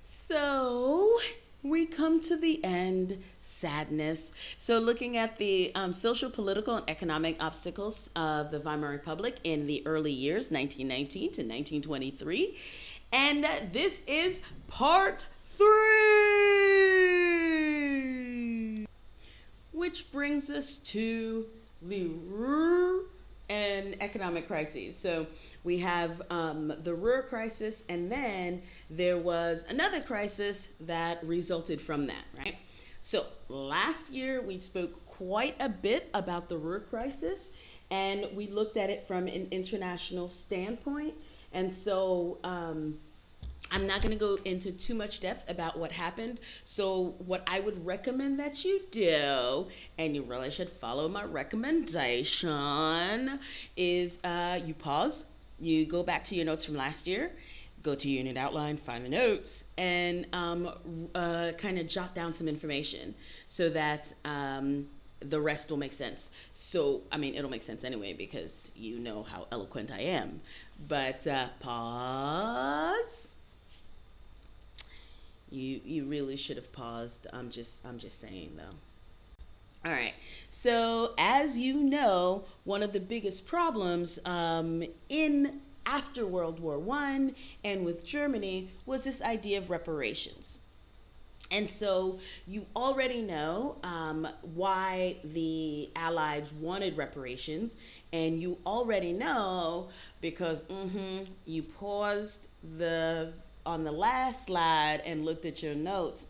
So we come to the end, sadness. So, looking at the social, political, and economic obstacles of the Weimar Republic in the early years, 1919 to 1923. And this is part three, which brings us to the Ruhr and economic crises. So we have the Ruhr Crisis, and then there was another crisis that resulted from that, right? So last year we spoke quite a bit about the Ruhr Crisis, and we looked at it from an international standpoint. And so I'm not going to go into too much depth about what happened. So, what I would recommend that you do, and you really should follow my recommendation, is you pause, you go back to your notes from last year, go to unit outline, find the notes, and kind of jot down some information so that the rest will make sense. So, I mean, it'll make sense anyway because you know how eloquent I am. But pause. You really should have paused. I'm just saying though. All right. So as you know, one of the biggest problems in after World War I and with Germany was this idea of reparations. And so you already know why the Allies wanted reparations, and you already know because you paused on the last slide and looked at your notes.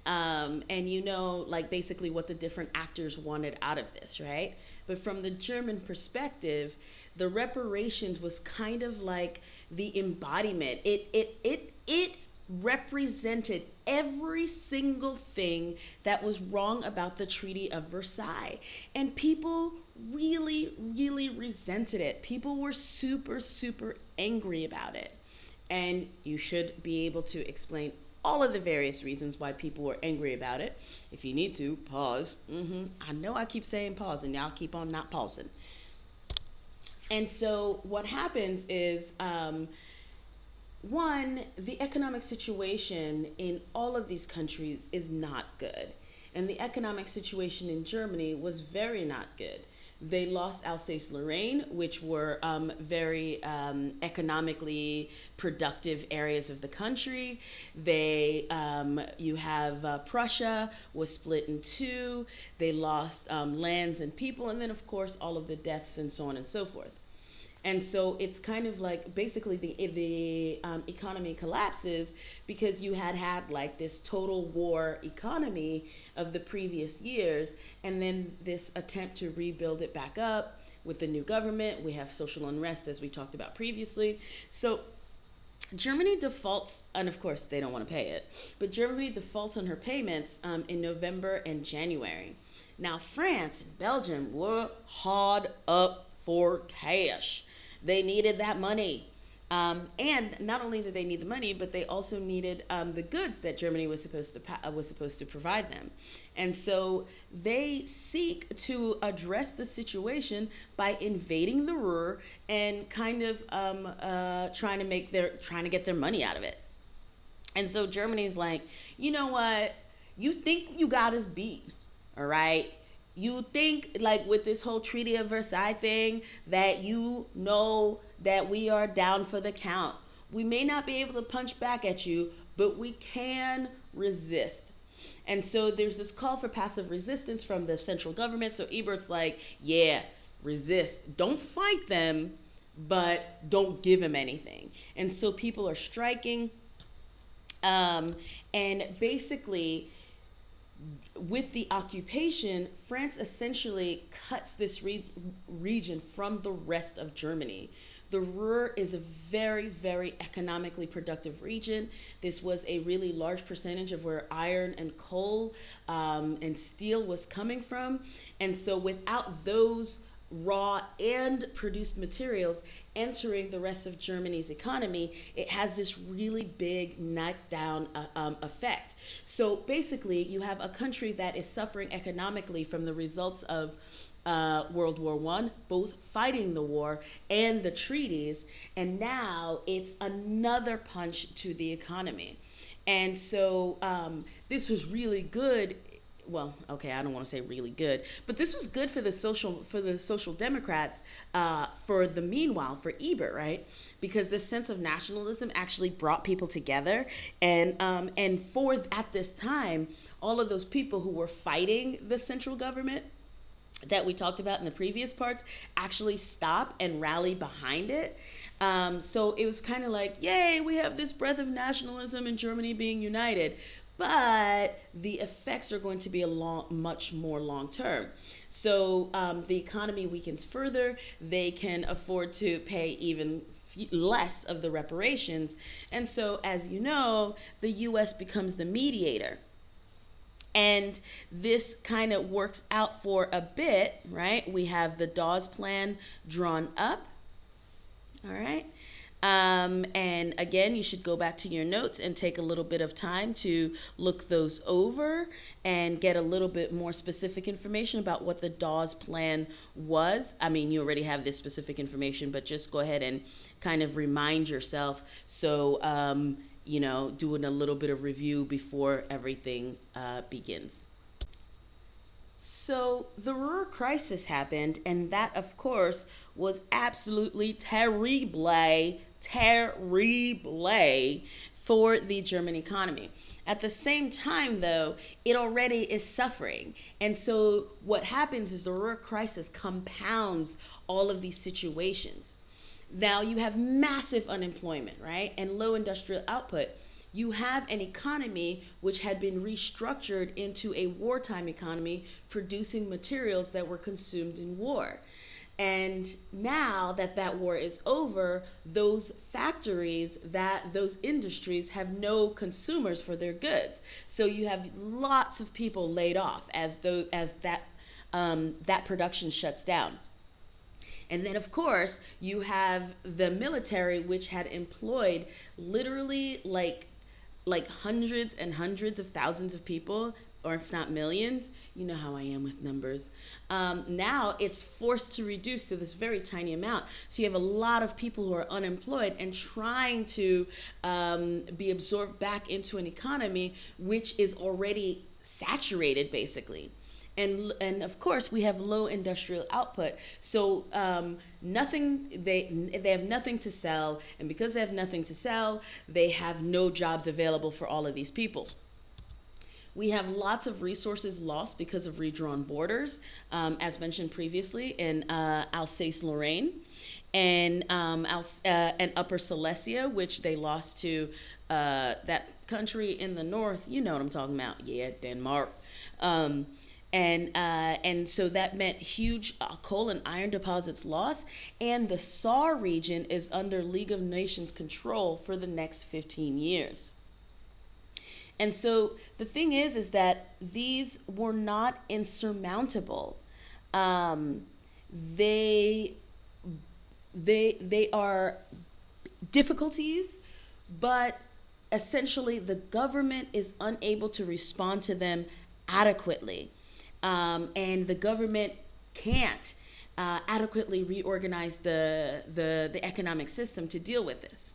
And you know, like basically what the different actors wanted out of this, right? But from the German perspective, the reparations was kind of like the embodiment. It represented every single thing that was wrong about the Treaty of Versailles. And people really, really resented it. People were super, super angry about it. And you should be able to explain all of the various reasons why people were angry about it. If you need to, pause. I know I keep saying pause, and y'all keep on not pausing. And so what happens is, one, the economic situation in all of these countries is not good. And the economic situation in Germany was very not good. They lost Alsace-Lorraine, which were very economically productive areas of the country. You have Prussia was split in two. They lost lands and people, and then of course all of the deaths and so on and so forth. And so it's kind of like basically the economy collapses because you had like this total war economy of the previous years, and then this attempt to rebuild it back up with the new government. We have social unrest, as we talked about previously. So Germany defaults, and of course they don't want to pay it, but Germany defaults on her payments in November and January. Now France and Belgium were hard up for cash. They needed that money. And not only did they need the money, but they also needed the goods that Germany was supposed to provide them. And so they seek to address the situation by invading the Ruhr and kind of trying to get their money out of it. And so Germany's like, you know what? You think you got us beat, all right? You think, like, with this whole Treaty of Versailles thing, that you know that we are down for the count. We may not be able to punch back at you, but we can resist. And so there's this call for passive resistance from the central government. So Ebert's like, yeah, resist. Don't fight them, but don't give them anything. And so people are striking. And basically, with the occupation, France essentially cuts this region from the rest of Germany. The Ruhr is a very, very economically productive region. This was a really large percentage of where iron and coal and steel was coming from. And so without those raw and produced materials entering the rest of Germany's economy, it has this really big knockdown effect. So basically, you have a country that is suffering economically from the results of World War I, both fighting the war and the treaties, and now it's another punch to the economy. And so this was really good. Well, okay, I don't want to say really good, but this was good for the social democrats. For the meanwhile, for Ebert, right? Because this sense of nationalism actually brought people together, and for at this time, all of those people who were fighting the central government that we talked about in the previous parts actually stop and rally behind it. So it was kind of like, yay, we have this breath of nationalism in Germany being united. But the effects are going to be much more long term. So the economy weakens further. They can afford to pay even less of the reparations. And so, as you know, the U.S. becomes the mediator. And this kind of works out for a bit, right? We have the Dawes Plan drawn up, all right? And again, you should go back to your notes and take a little bit of time to look those over and get a little bit more specific information about what the Dawes Plan was. I mean, you already have this specific information, but just go ahead and kind of remind yourself. So, doing a little bit of review before everything begins. So the Ruhr Crisis happened, and that, of course, was absolutely terrible for the German economy. At the same time, though, it already is suffering. And so what happens is the Ruhr Crisis compounds all of these situations. Now you have massive unemployment, right? And low industrial output. You have an economy which had been restructured into a wartime economy, producing materials that were consumed in war. And now that war is over, those factories, those industries have no consumers for their goods. So you have lots of people laid off as that production shuts down. And then, of course, you have the military, which had employed literally like hundreds and hundreds of thousands of people, or if not millions. You know how I am with numbers. Now it's forced to reduce to this very tiny amount. So you have a lot of people who are unemployed and trying to be absorbed back into an economy which is already saturated, basically. And of course we have low industrial output, so they have nothing to sell, and because they have nothing to sell, they have no jobs available for all of these people. We have lots of resources lost because of redrawn borders, as mentioned previously in Alsace-Lorraine and Upper Silesia, which they lost to that country in the north. You know what I'm talking about? Yeah, Denmark. And so that meant huge coal and iron deposits lost, and the Saar region is under League of Nations control for the next 15 years. And so the thing is that these were not insurmountable. They are difficulties, but essentially the government is unable to respond to them adequately. And the government can't adequately reorganize the economic system to deal with this.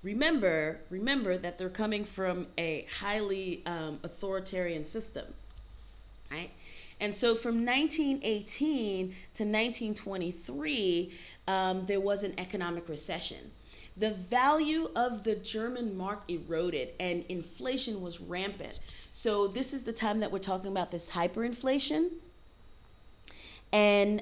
Remember that they're coming from a highly authoritarian system, right? And so from 1918 to 1923, there was an economic recession. The value of the German mark eroded and inflation was rampant. So this is the time that we're talking about this hyperinflation. And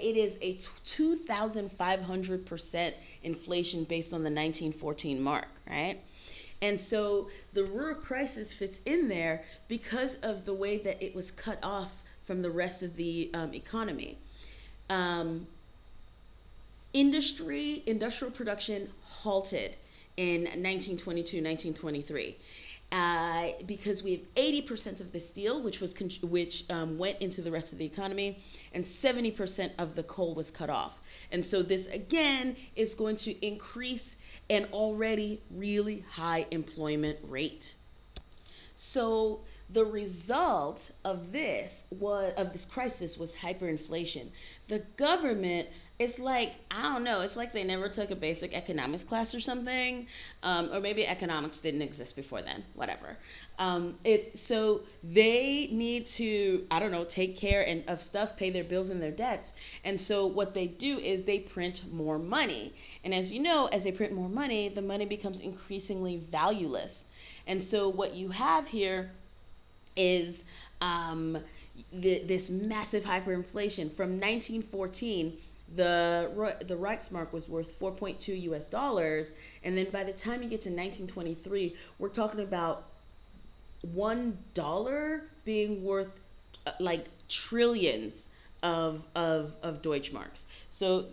it is a 2,500% inflation based on the 1914 mark, right? And so the Ruhr Crisis fits in there because of the way that it was cut off from the rest of the economy. Industrial production halted in 1922, 1923. Because we have 80% of the steel, which went into the rest of the economy, and 70% of the coal was cut off. And so this, again, is going to increase an already really high employment rate. So the result of this crisis was hyperinflation. The government, it's like, I don't know, it's like they never took a basic economics class or something, or maybe economics didn't exist before then, whatever. So they need to, I don't know, take care of stuff, pay their bills and their debts. And so what they do is they print more money. And as you know, as they print more money, the money becomes increasingly valueless. And so what you have here is this massive hyperinflation. From 1914, the Reichsmark was worth 4.2 US dollars, and then by the time you get to 1923, we're talking about $1 being worth like trillions of Deutschmarks. So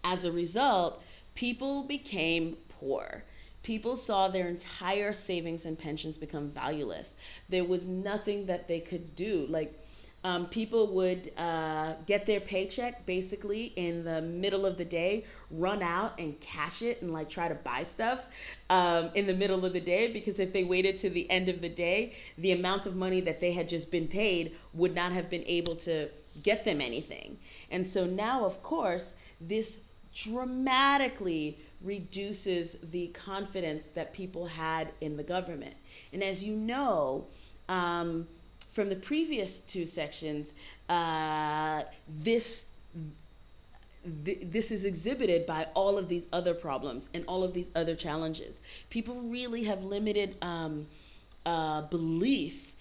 as a result, people became poor. People saw their entire savings and pensions become valueless. There was nothing that they could do. Like, people would get their paycheck basically in the middle of the day, run out and cash it and like try to buy stuff in the middle of the day, because if they waited to the end of the day, the amount of money that they had just been paid would not have been able to get them anything. And so now, of course, this dramatically reduces the confidence that people had in the government. And as you know, from the previous two sections, this is exhibited by all of these other problems and all of these other challenges. People really have limited belief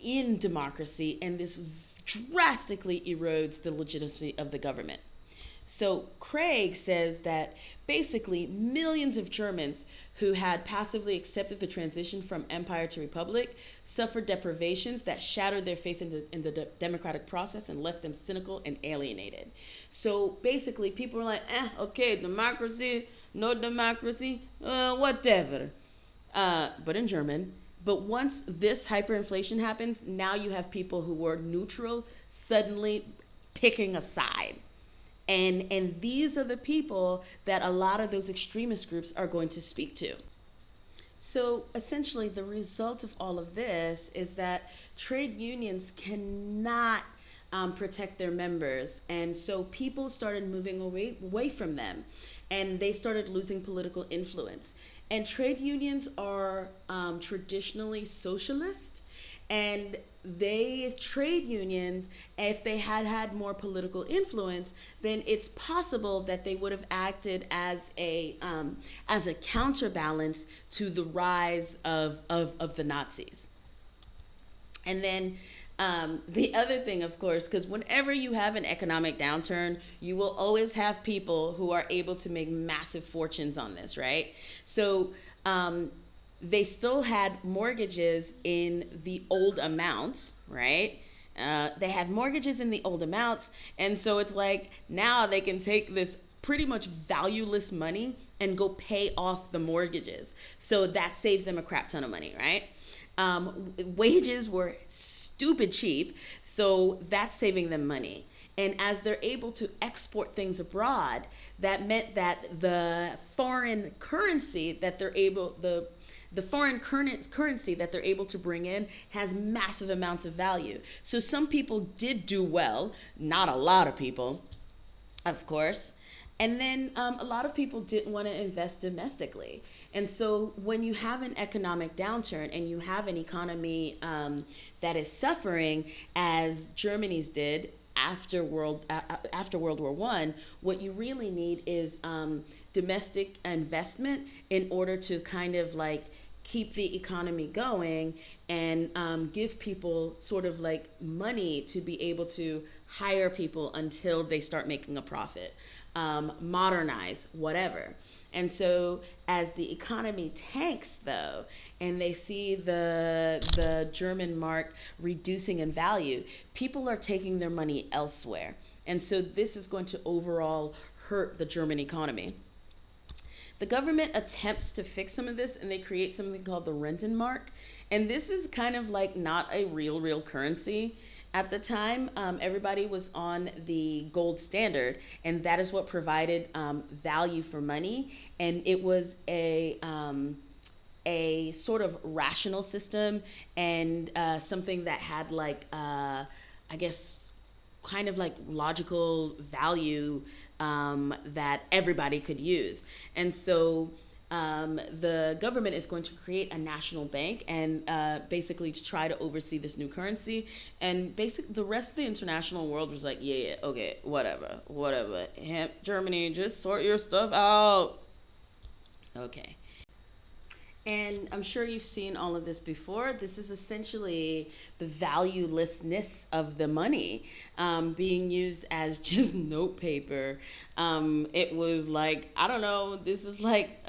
in democracy, and this drastically erodes the legitimacy of the government. So Craig says that basically millions of Germans who had passively accepted the transition from empire to republic suffered deprivations that shattered their faith in the democratic process and left them cynical and alienated. So basically people were like, okay, democracy, no democracy, whatever. But in German. But once this hyperinflation happens, now you have people who were neutral suddenly picking a side. And these are the people that a lot of those extremist groups are going to speak to. So essentially, the result of all of this is that trade unions cannot protect their members. And so people started moving away from them, and they started losing political influence. And trade unions are traditionally socialist. And trade unions, if they had more political influence, then it's possible that they would have acted as a counterbalance to the rise of the Nazis. And then the other thing, of course, because whenever you have an economic downturn, you will always have people who are able to make massive fortunes on this, right? So they still had mortgages in the old amounts, right? They had mortgages in the old amounts. And so it's like now they can take this pretty much valueless money and go pay off the mortgages. So that saves them a crap ton of money, right? Wages were stupid cheap. So that's saving them money. And as they're able to export things abroad, that meant that the foreign currency that they're able, the foreign currency that they're able to bring in has massive amounts of value. So some people did do well, not a lot of people, of course. And then a lot of people didn't want to invest domestically. And so when you have an economic downturn and you have an economy that is suffering, as Germany's did after World War I, what you really need is domestic investment in order to kind of like keep the economy going and give people sort of like money to be able to hire people until they start making a profit, modernize, whatever. And so as the economy tanks, though, and they see the German mark reducing in value, people are taking their money elsewhere. And so this is going to overall hurt the German economy. The government attempts to fix some of this, and they create something called the Rentenmark. And this is kind of like not a real currency. At the time, everybody was on the gold standard, and that is what provided value for money. And it was a sort of rational system and something that had like, I guess, kind of like logical value that everybody could use. And so the government is going to create a national bank and basically to try to oversee this new currency. And basically, the rest of the international world was like, yeah, okay, whatever. Germany, just sort your stuff out. Okay. And I'm sure you've seen all of this before. This is essentially the valuelessness of the money being used as just note paper. It was like, I don't know, this is like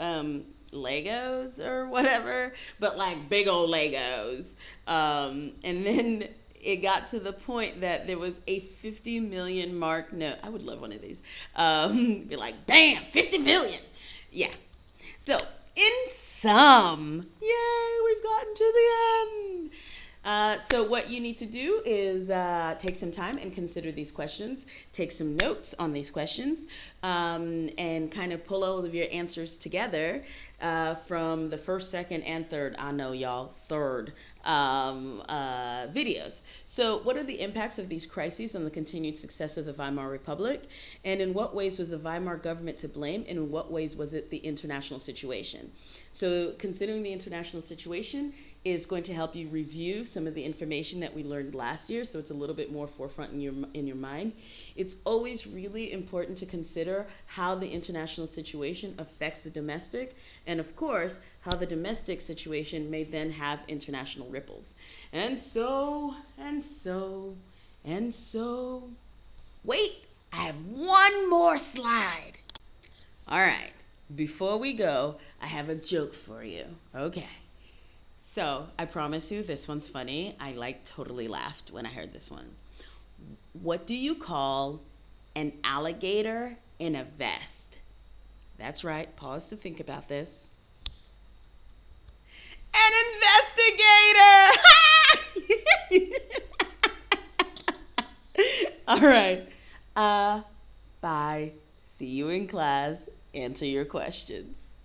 Legos or whatever, but like big old Legos. And then it got to the point that there was a 50 million mark note. I would love one of these. Be like, bam, 50 million. Yeah. So, in sum, yay, we've gotten to the end. So what you need to do is take some time and consider these questions, take some notes on these questions, and kind of pull all of your answers together from the first, second, and third, I know y'all, third videos. So what are the impacts of these crises on the continued success of the Weimar Republic? And in what ways was the Weimar government to blame? And in what ways was it the international situation? So considering the international situation is going to help you review some of the information that we learned last year, so it's a little bit more forefront in your mind. It's always really important to consider how the international situation affects the domestic, and of course, how the domestic situation may then have international ripples. And so, wait, I have one more slide. All right, before we go, I have a joke for you. Okay. So I promise you this one's funny. I totally laughed when I heard this one. What do you call an alligator in a vest? That's right. Pause to think about this. An investigator! All right. Bye. See you in class. Answer your questions.